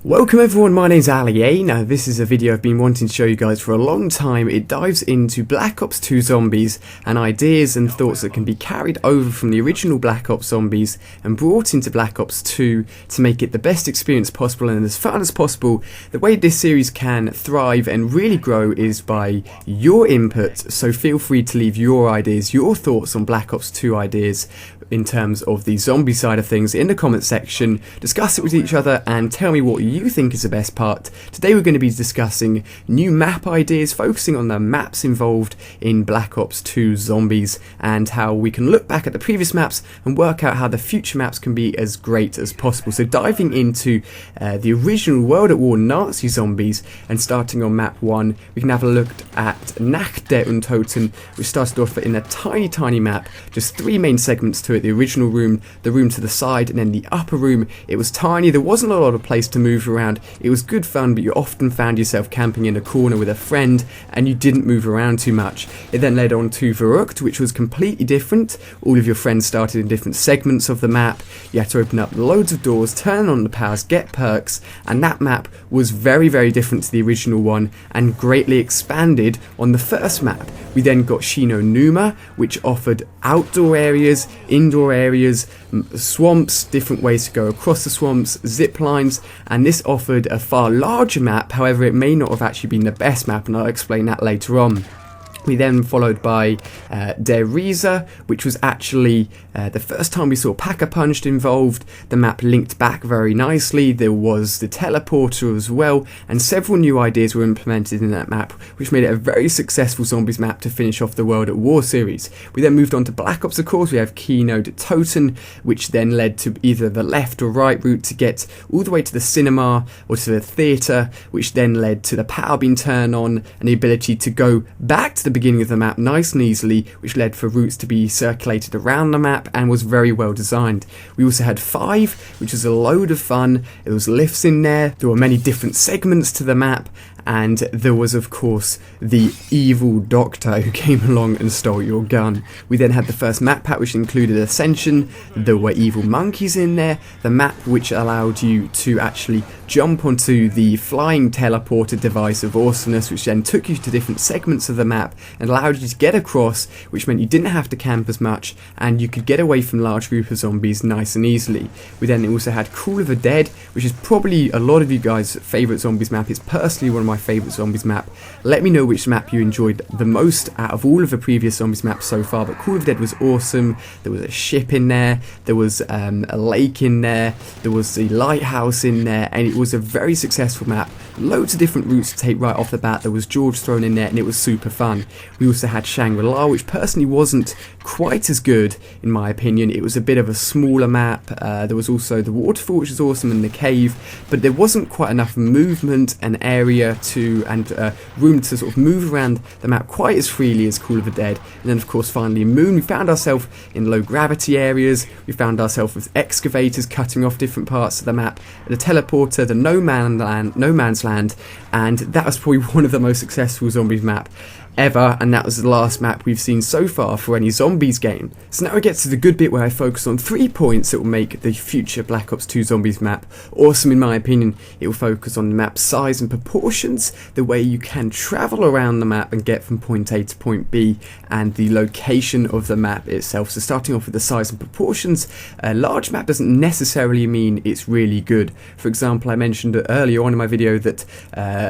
Welcome everyone, my name's Ali. Now this is a video I've been wanting to show you guys for a long time. It dives into Black Ops 2 Zombies and ideas and thoughts that can be carried over from the original Black Ops Zombies and brought into Black Ops 2 to make it the best experience possible and as fun as possible. The way this series can thrive and really grow is by your input, so feel free to leave your ideas, your thoughts on Black Ops 2 ideas in terms of the zombie side of things in the comment section. Discuss it with each other and tell me what you think is the best part. Today we're going to be discussing new map ideas, focusing on the maps involved in Black Ops 2 Zombies and how we can look back at the previous maps and work out how the future maps can be as great as possible. So diving into the original World at War Nazi Zombies and starting on map 1, we can have a look at Nach der Untoten, which started off in a tiny map, just 3 main segments to it. The original room, the room to the side, and then the upper room. It was tiny, there wasn't a lot of place to move around. It was good fun, but you often found yourself camping in a corner with a friend and you didn't move around too much. It then led on to Verrückt, which was completely different. All of your friends started in different segments of the map. You had to open up loads of doors, turn on the powers, get perks, and that map was very different to the original one and greatly expanded on the first map. We then got Shi No Numa, which offered outdoor areas, indoor areas, swamps, different ways to go across the swamps, zip lines, and this offered a far larger map. However, it may not have actually been the best map, and I'll explain that later on. We then followed by Der Riese, which was actually the first time we saw Pack-a-Punch involved. The map linked back very nicely. There was the teleporter as well, and several new ideas were implemented in that map, which made it a very successful Zombies map to finish off the World at War series. We then moved on to Black Ops, of course. We have Kino der Toten, which then led to either the left or right route to get all the way to the cinema or to the theatre, which then led to the power beam turn on and the ability to go back to the beginning of the map nice and easily, which led for routes to be circulated around the map and was very well designed. We also had 5, which was a load of fun. There was lifts in there were many different segments to the map, and there was of course the evil doctor who came along and stole your gun. We then had the first map pack, which included Ascension. There were evil monkeys in there, the map which allowed you to actually jump onto the flying teleporter device of awesomeness, which then took you to different segments of the map and allowed you to get across, which meant you didn't have to camp as much and you could get away from large groups of zombies nice and easily. We then also had Call of the Dead, which is probably a lot of you guys' favourite Zombies map. It's personally one of my favourite Zombies map. Let me know which map you enjoyed the most out of all of the previous Zombies maps so far, but Call of the Dead was awesome. There was a ship in there, there was a lake in there, there was the lighthouse in there, and it was a very successful map. Loads of different routes to take right off the bat. There was George thrown in there and it was super fun. We also had Shangri-La, which personally wasn't quite as good in my opinion. It was a bit of a smaller map. There was also the waterfall, which was awesome, and the cave, but there wasn't quite enough movement and area to room to sort of move around the map quite as freely as Call of the Dead. And then of course finally Moon. We found ourselves in low gravity areas. We found ourselves with excavators cutting off different parts of the map, the teleporter, the no man's land, and that was probably one of the most successful Zombies map ever, and that was the last map we've seen so far for any Zombies game. So now it gets to the good bit where I focus on 3 points that will make the future Black Ops 2 Zombies map awesome in my opinion. It will focus on the map's size and proportions, the way you can travel around the map and get from point A to point B, and the location of the map itself. So starting off with the size and proportions, a large map doesn't necessarily mean it's really good. For example, I mentioned earlier on in my video that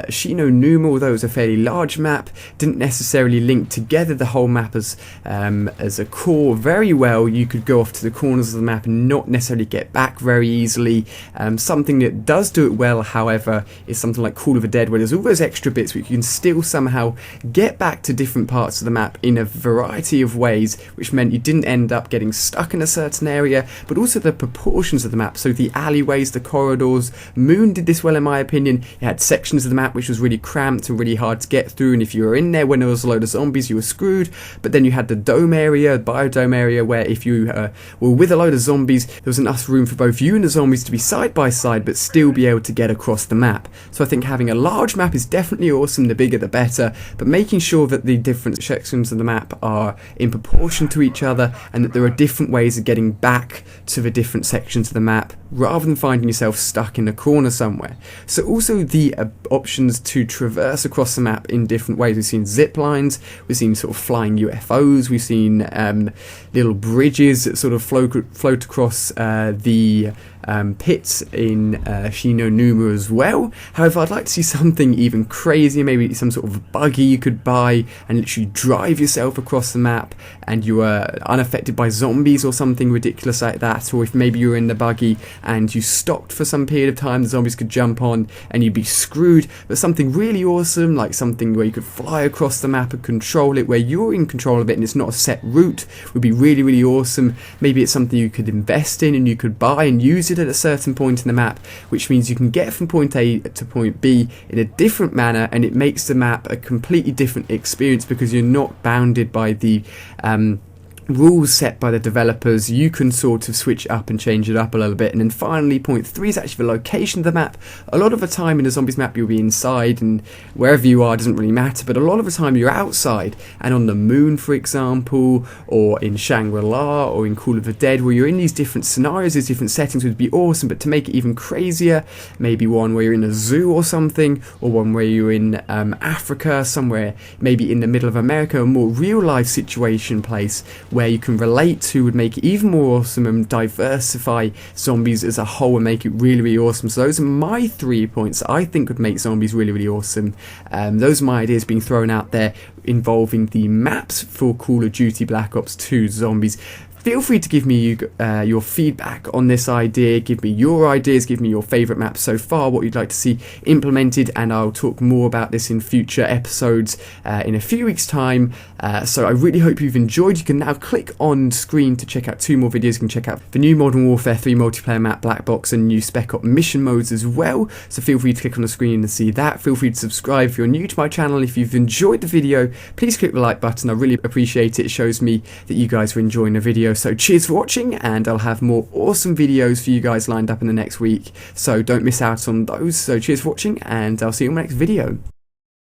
Shi No Numa, although it was a fairly large map, didn't necessarily link together the whole map as a core very well. You could go off to the corners of the map and not necessarily get back very easily. Something that does do it well, however, is something like Call of the Dead, where there's all those extra bits which you can still somehow get back to different parts of the map in a variety of ways, which meant you didn't end up getting stuck in a certain area, but also the proportions of the map, so the alleyways, the corridors. Moon did this well in my opinion. It had sections of the map which was really cramped and really hard to get through, and if you were in there when there was a load of zombies you were screwed. But then you had the dome area, biodome area, where if you were with a load of zombies, there was enough room for both you and the zombies to be side by side but still be able to get across the map. So I think having a large map is definitely awesome, the bigger the better, but making sure that the different sections of the map are in proportion to each other and that there are different ways of getting back to the different sections of the map rather than finding yourself stuck in a corner somewhere. So also the options to traverse across the map in different ways. We've seen zip lines, we've seen sort of flying UFOs, we've seen little bridges that sort of float across the pits in Shi No Numa as well. However, I'd like to see something even crazier, maybe some sort of buggy you could buy and literally drive yourself across the map and you are unaffected by zombies or something ridiculous like that. Or if maybe you were in the buggy and you stopped for some period of time, the zombies could jump on and you'd be screwed. But something really awesome, like something where you could fly across the map and control it, where you're in control of it and it's not a set route, would be really, really awesome. Maybe it's something you could invest in and you could buy and use it at a certain point in the map, which means you can get from point A to point B in a different manner, and it makes the map a completely different experience because you're not bounded by the rules set by the developers. You can sort of switch it up and change it up a little bit. And then finally, point 3 is actually the location of the map. A lot of the time in a zombies map you'll be inside, and wherever you are doesn't really matter, but a lot of the time you're outside and on the moon, for example, or in Shangri-La or in Call of the Dead, where you're in these different scenarios, these different settings would be awesome. But to make it even crazier, maybe one where you're in a zoo or something, or one where you're in Africa, somewhere maybe in the middle of America, a more real life situation place where you can relate to, would make it even more awesome and diversify zombies as a whole and make it really, really awesome. So those are my 3 points I think would make zombies really, really awesome. Those are my ideas being thrown out there involving the maps for Call of Duty Black Ops 2 Zombies. Feel free to give me your feedback on this idea, give me your ideas, give me your favourite maps so far, what you'd like to see implemented, and I'll talk more about this in future episodes in a few weeks' time. So I really hope you've enjoyed. You can now click on screen to check out 2 more videos. You can check out the new Modern Warfare 3 multiplayer map, Black Box, and new Spec Ops mission modes as well. So feel free to click on the screen and see that. Feel free to subscribe if you're new to my channel. If you've enjoyed the video, please click the like button. I really appreciate it. It shows me that you guys are enjoying the video. So cheers for watching, and I'll have more awesome videos for you guys lined up in the next week, so don't miss out on those. So cheers for watching, and I'll see you in my next video.